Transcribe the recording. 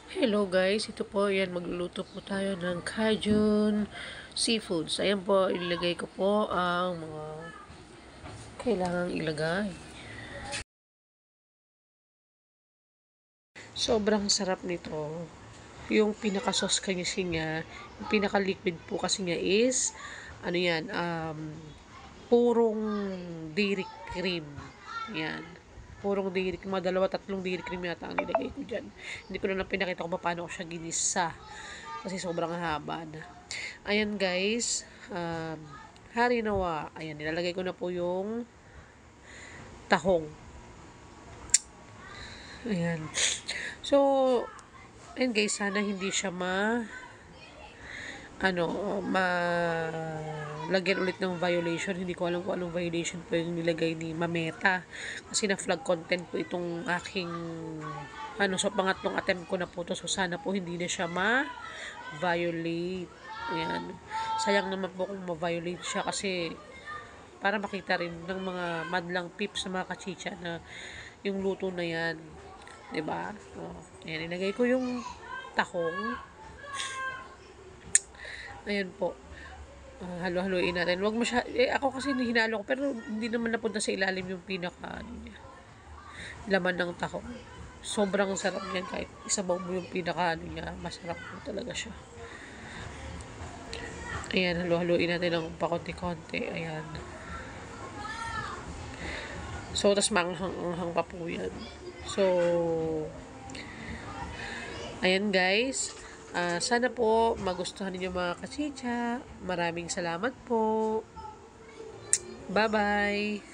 Hello guys, ito po, yan, magluluto po tayo ng Cajun Seafoods. Ayan po, ilagay ko po ang mga kailangang ilagay. Sobrang sarap nito. Yung pinaka-sauce kasi niya, yung pinaka-liquid po kasi niya is, ano yan, purong dairy cream. Yan. Purong dairy cream. Mga dalawa, tatlong dairy cream yata ang nilagay ko dyan. Hindi ko na pinakita kung paano ko siya ginisa. Kasi sobrang haba na. Ayan guys. Harinawa. Ayan, nilalagay ko na po yung tahong. Ayan. So, ayan guys, sana hindi siya lagyan ulit ng violation. Hindi ko alam kung anong violation po yung nilagay ni Mameta. Kasi na-flag content po itong aking, so pangatlong attempt ko na po to. So sana po hindi na siya ma-violate. Ayan. Sayang naman po kung ma-violate siya kasi para makita rin ng mga madlang pips sa mga kachicha na yung luto na yan. 'Di ba? Ayan, inagay ko yung tahong. Ayan po. Halo-haluin natin. Wag ako kasi hinalo ko pero hindi naman napunta sa ilalim yung niya. Laman ng tahong. Sobrang sarap niyan kahit isabaw mo yung niya. Masarap po talaga siya. Ayan, halo-haluin natin ng pakonti-konti. Ayan. So, tas manghang pa po yan. So, ayan guys. Sana po magustuhan niyo mga kachicha. Maraming salamat po. Bye-bye.